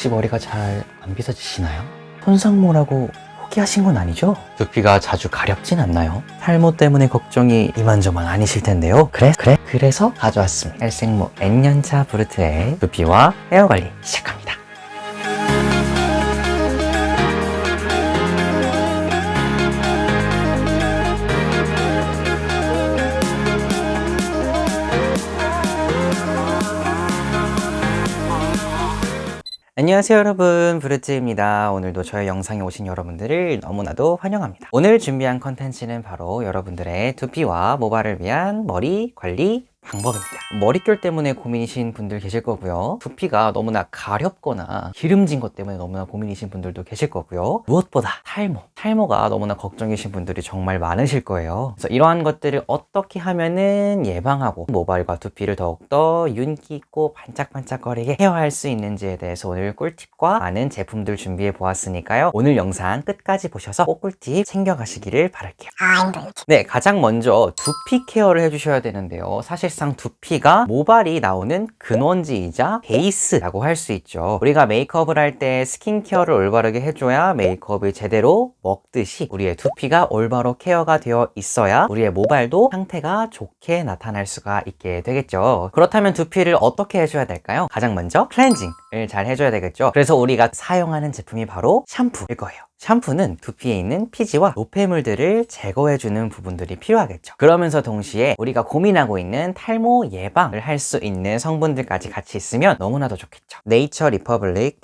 혹시 머리가 잘 안 빗어지시나요? 손상모라고 포기하신 건 아니죠? 두피가 자주 가렵진 않나요? 탈모 때문에 걱정이 이만저만 아니실 텐데요. 그래서 가져왔습니다. 헬생모 N년차 브루트의 두피와 헤어관리 시작합니다. 안녕하세요 여러분, 브루트입니다. 오늘도 저의 영상에 오신 여러분들을 너무나도 환영합니다. 오늘 준비한 컨텐츠는 바로 여러분들의 두피와 모발을 위한 머리 관리 방법입니다. 머릿결 때문에 고민이신 분들 계실 거고요. 두피가 너무나 가렵거나 기름진 것 때문에 너무나 고민이신 분들도 계실 거고요. 무엇보다 탈모가 너무나 걱정이신 분들이 정말 많으실 거예요. 그래서 이러한 것들을 어떻게 하면은 예방하고 모발과 두피를 더욱더 윤기 있고 반짝반짝거리게 케어할 수 있는지에 대해서 오늘 꿀팁과 많은 제품들 준비해 보았으니까요. 오늘 영상 끝까지 보셔서 꼭 꿀팁 챙겨가시기를 바랄게요. 네, 가장 먼저 두피 케어를 해주셔야 되는데요. 사실상 두피가 모발이 나오는 근원지이자 베이스라고 할 수 있죠. 우리가 메이크업을 할 때 스킨케어를 올바르게 해줘야 메이크업이 제대로 먹듯이 우리의 두피가 올바로 케어가 되어 있어야 우리의 모발도 상태가 좋게 나타날 수가 있게 되겠죠. 그렇다면 두피를 어떻게 해줘야 될까요? 가장 먼저 클렌징을 잘 해줘야 되겠죠. 그래서 우리가 사용하는 제품이 바로 샴푸일 거예요. 샴푸는 두피에 있는 피지와 노폐물들을 제거해주는 부분들이 필요하겠죠. 그러면서 동시에 우리가 고민하고 있는 탈모 예방을 할 수 있는 성분들까지 같이 있으면 너무나도 좋겠죠. 네이처 리퍼블릭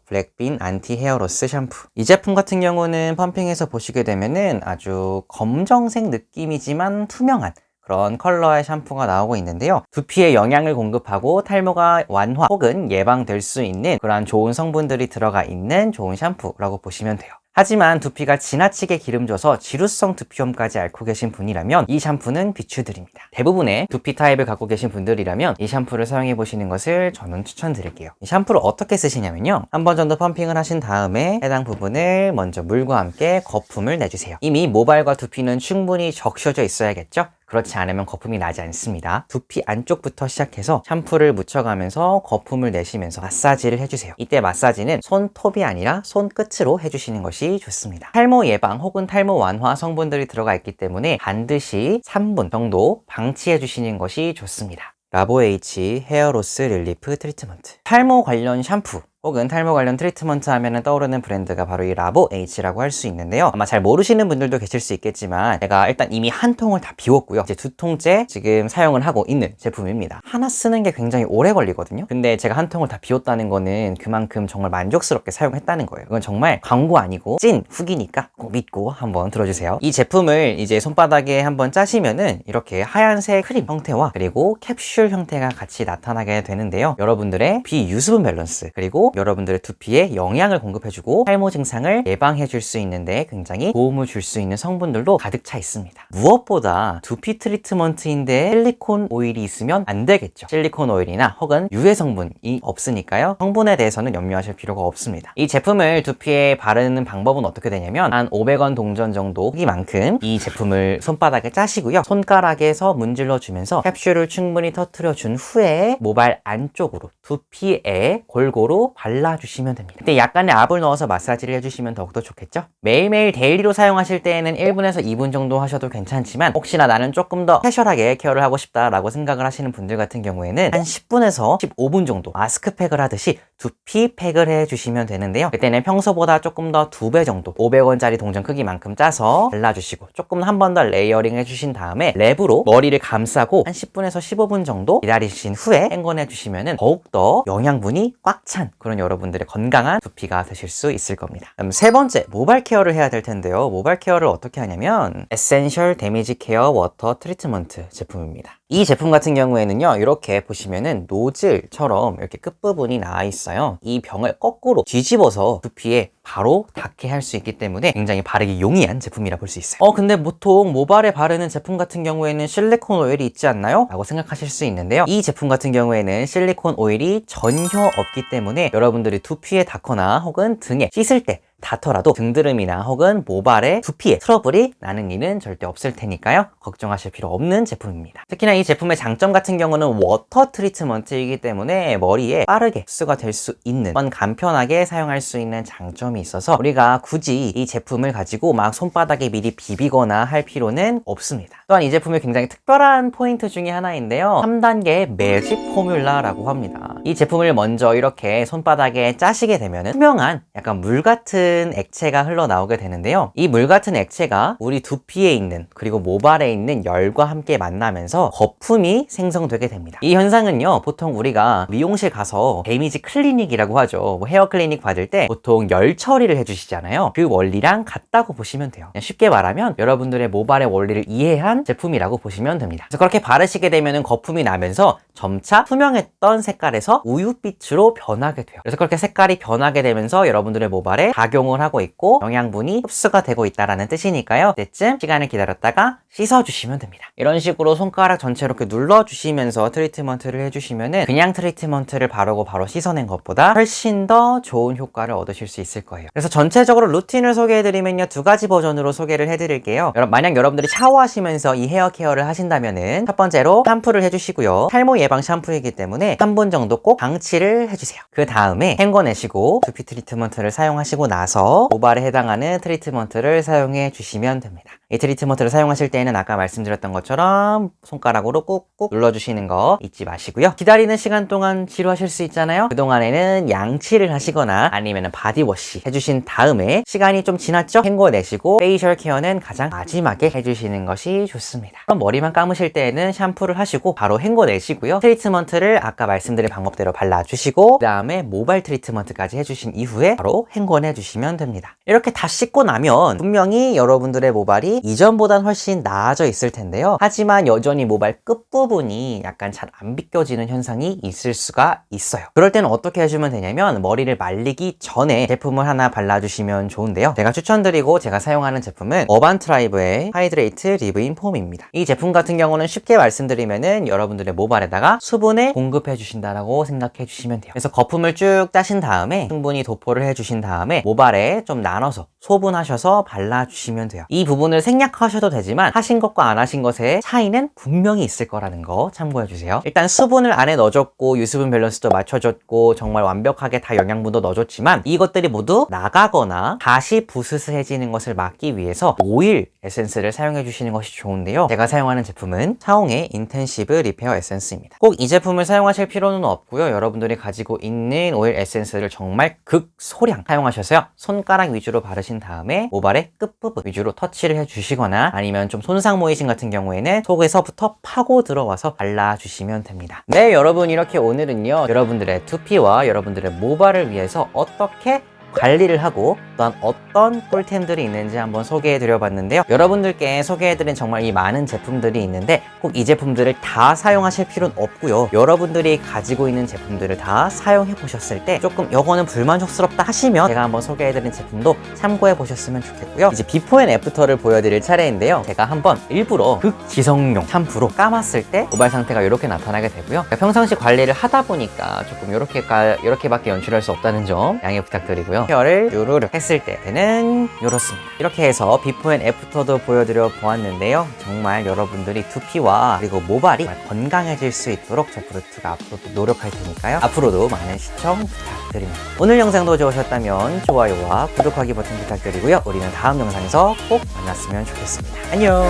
블랙빈 안티 헤어로스 샴푸. 이 제품 같은 경우는 펌핑해서 보시게 되면은 아주 검정색 느낌이지만 투명한 그런 컬러의 샴푸가 나오고 있는데요. 두피에 영양을 공급하고 탈모가 완화 혹은 예방될 수 있는 그러한 좋은 성분들이 들어가 있는 좋은 샴푸라고 보시면 돼요. 하지만 두피가 지나치게 기름져서 지루성 두피염까지 앓고 계신 분이라면 이 샴푸는 비추드립니다. 대부분의 두피 타입을 갖고 계신 분들이라면 이 샴푸를 사용해 보시는 것을 저는 추천드릴게요. 이 샴푸를 어떻게 쓰시냐면요, 한 번 정도 펌핑을 하신 다음에 해당 부분을 먼저 물과 함께 거품을 내주세요. 이미 모발과 두피는 충분히 적셔져 있어야겠죠? 그렇지 않으면 거품이 나지 않습니다. 두피 안쪽부터 시작해서 샴푸를 묻혀가면서 거품을 내시면서 마사지를 해주세요. 이때 마사지는 손톱이 아니라 손끝으로 해주시는 것이 좋습니다. 탈모 예방 혹은 탈모 완화 성분들이 들어가 있기 때문에 반드시 3분 정도 방치해 주시는 것이 좋습니다. 라보H 헤어로스 릴리프 트리트먼트. 탈모 관련 샴푸 혹은 탈모 관련 트리트먼트 하면은 떠오르는 브랜드가 바로 이 라보H라고 할 수 있는데요. 아마 잘 모르시는 분들도 계실 수 있겠지만 제가 일단 이미 한 통을 다 비웠고요. 이제 2통째 지금 사용을 하고 있는 제품입니다. 하나 쓰는 게 굉장히 오래 걸리거든요. 근데 제가 한 통을 다 비웠다는 거는 그만큼 정말 만족스럽게 사용했다는 거예요. 이건 정말 광고 아니고 찐 후기니까 꼭 믿고 한번 들어주세요. 이 제품을 이제 손바닥에 한번 짜시면은 이렇게 하얀색 크림 형태와 그리고 캡슐 형태가 같이 나타나게 되는데요. 여러분들의 비유수분 밸런스 그리고 여러분들의 두피에 영양을 공급해주고 탈모 증상을 예방해줄 수 있는데 굉장히 도움을 줄 수 있는 성분들도 가득 차 있습니다. 무엇보다 두피 트리트먼트인데 실리콘 오일이 있으면 안 되겠죠. 실리콘 오일이나 혹은 유해 성분이 없으니까요. 성분에 대해서는 염려하실 필요가 없습니다. 이 제품을 두피에 바르는 방법은 어떻게 되냐면 한 500원 동전 정도 크기만큼 이 제품을 손바닥에 짜시고요. 손가락에서 문질러 주면서 캡슐을 충분히 터트려 준 후에 모발 안쪽으로 두피에 골고루 발라주시면 됩니다. 그때 약간의 압을 넣어서 마사지를 해주시면 더욱더 좋겠죠? 매일매일 데일리로 사용하실 때에는 1분에서 2분 정도 하셔도 괜찮지만 혹시나 나는 조금 더 캐셔하게 케어를 하고 싶다라고 생각을 하시는 분들 같은 경우에는 한 10분에서 15분 정도 마스크팩을 하듯이 두피 팩을 해주시면 되는데요. 그때는 평소보다 조금 더 2배 정도 500원짜리 동전 크기만큼 짜서 발라주시고 조금 한 번 더 레이어링 해주신 다음에 랩으로 머리를 감싸고 한 10분에서 15분 정도 기다리신 후에 헹궈내주시면 더욱더 영양분이 꽉 찬 그런 여러분들의 건강한 두피가 되실 수 있을 겁니다. 그럼 세 번째, 모발 케어를 해야 될 텐데요. 모발 케어를 어떻게 하냐면 에센셜 데미지 케어 워터 트리트먼트 제품입니다. 이 제품 같은 경우에는요, 이렇게 보시면은 노즐처럼 이렇게 끝부분이 나와 있어요. 이 병을 거꾸로 뒤집어서 두피에 바로 닿게 할 수 있기 때문에 굉장히 바르기 용이한 제품이라 볼 수 있어요. 근데 보통 모발에 바르는 제품 같은 경우에는 실리콘 오일이 있지 않나요? 라고 생각하실 수 있는데요. 이 제품 같은 경우에는 실리콘 오일이 전혀 없기 때문에 여러분들이 두피에 닿거나 혹은 등에 씻을 때 닿더라도 등드름이나 혹은 모발의 두피에 트러블이 나는 일은 절대 없을 테니까요. 걱정하실 필요 없는 제품입니다. 특히나 이 제품의 장점 같은 경우는 워터 트리트먼트이기 때문에 머리에 빠르게 흡수가 될 수 있는 간편하게 사용할 수 있는 장점이 있어서 우리가 굳이 이 제품을 가지고 막 손바닥에 미리 비비거나 할 필요는 없습니다. 또한 이 제품의 굉장히 특별한 포인트 중에 하나인데요. 3단계 매직 포뮬라라고 합니다. 이 제품을 먼저 이렇게 손바닥에 짜시게 되면 투명한 약간 물 같은 액체가 흘러나오게 되는데요. 이 물 같은 액체가 우리 두피에 있는 그리고 모발에 있는 열과 함께 만나면서 거품이 생성되게 됩니다. 이 현상은요, 보통 우리가 미용실 가서 데미지 클리닉이라고 하죠. 헤어 클리닉 받을 때 보통 열 처리를 해주시잖아요. 그 원리랑 같다고 보시면 돼요. 그냥 쉽게 말하면 여러분들의 모발의 원리를 이해한 제품이라고 보시면 됩니다. 그래서 그렇게 바르시게 되면 거품이 나면서 점차 투명했던 색깔에서 우유빛으로 변하게 돼요. 그래서 그렇게 색깔이 변하게 되면서 여러분들의 모발에 작용을 하고 있고 영양분이 흡수가 되고 있다는 뜻이니까요. 그때쯤 시간을 기다렸다가 씻어주시면 됩니다. 이런 식으로 손가락 전체로 이렇게 눌러주시면서 트리트먼트를 해주시면은 그냥 트리트먼트를 바르고 바로 씻어낸 것보다 훨씬 더 좋은 효과를 얻으실 수 있을 거예요. 그래서 전체적으로 루틴을 소개해드리면요, 2가지 버전으로 소개를 해드릴게요. 만약 여러분들이 샤워하시면서 이 헤어 케어를 하신다면은 첫 번째로 샴푸를 해주시고요. 탈모 예방 샴푸이기 때문에 3분 정도 꼭 방치를 해주세요. 그 다음에 헹궈내시고 두피 트리트먼트를 사용하시고 나서 모발에 해당하는 트리트먼트를 사용해 주시면 됩니다. 이 트리트먼트를 사용하실 때에는 아까 말씀드렸던 것처럼 손가락으로 꾹꾹 눌러주시는 거 잊지 마시고요. 기다리는 시간 동안 지루하실 수 있잖아요. 그동안에는 양치를 하시거나 아니면 바디워시 해주신 다음에 시간이 좀 지났죠? 헹궈내시고 페이셜 케어는 가장 마지막에 해주시는 것이 좋습니다. 그럼 머리만 감으실 때에는 샴푸를 하시고 바로 헹궈내시고요. 트리트먼트를 아까 말씀드린 방법대로 발라주시고 그 다음에 모발 트리트먼트까지 해주신 이후에 바로 헹궈내주시면 됩니다. 이렇게 다 씻고 나면 분명히 여러분들의 모발이 이전보단 훨씬 나아져 있을 텐데요. 하지만 여전히 모발 끝부분이 약간 잘 안 비껴지는 현상이 있을 수가 있어요. 그럴 때는 어떻게 해주면 되냐면 머리를 말리기 전에 제품을 하나 발라주시면 좋은데요. 제가 추천드리고 제가 사용하는 제품은 어반트라이브의 하이드레이트 리브인 폼입니다. 이 제품 같은 경우는 쉽게 말씀드리면은 여러분들의 모발에다가 수분을 공급해 주신다라고 생각해 주시면 돼요. 그래서 거품을 쭉 따신 다음에 충분히 도포를 해 주신 다음에 모발에 좀 나눠서 소분하셔서 발라주시면 돼요. 이 부분을 생략하셔도 되지만 하신 것과 안 하신 것의 차이는 분명히 있을 거라는 거 참고해 주세요. 일단 수분을 안에 넣어줬고 유수분 밸런스도 맞춰줬고 정말 완벽하게 다 영양분도 넣어줬지만 이것들이 모두 나가거나 다시 부스스해지는 것을 막기 위해서 오일 에센스를 사용해 주시는 것이 좋은데요. 제가 사용하는 제품은 차홍의 인텐시브 리페어 에센스입니다. 꼭 이 제품을 사용하실 필요는 없고요. 여러분들이 가지고 있는 오일 에센스를 정말 극소량 사용하셔서요. 손가락 위주로 바르신 다음에 모발의 끝부분 위주로 터치를 해주시거나 아니면 좀 손상 모이신 같은 경우에는 속에서부터 파고 들어와서 발라주시면 됩니다. 네, 여러분, 이렇게 오늘은요, 여러분들의 두피와 여러분들의 모발을 위해서 어떻게 관리를 하고 또한 어떤 꿀템들이 있는지 한번 소개해드려 봤는데요. 여러분들께 소개해드린 정말 이 많은 제품들이 있는데 꼭 이 제품들을 다 사용하실 필요는 없고요. 여러분들이 가지고 있는 제품들을 다 사용해 보셨을 때 조금 이거는 불만족스럽다 하시면 제가 한번 소개해드린 제품도 참고해 보셨으면 좋겠고요. 이제 비포 앤 애프터를 보여드릴 차례인데요. 제가 한번 일부러 극지성용 샴푸로 감았을 때 모발 상태가 이렇게 나타나게 되고요. 평상시 관리를 하다 보니까 조금 이렇게밖에 연출할 수 없다는 점 양해 부탁드리고요. 헤어를 요르르 했을 때는 이렇습니다. 이렇게 해서 비포 앤 애프터도 보여드려 보았는데요. 정말 여러분들이 두피와 그리고 모발이 건강해질 수 있도록 제프루트가 앞으로도 노력할 테니까요. 앞으로도 많은 시청 부탁드립니다. 오늘 영상도 좋으셨다면 좋아요와 구독하기 버튼 부탁드리고요. 우리는 다음 영상에서 꼭 만났으면 좋겠습니다. 안녕.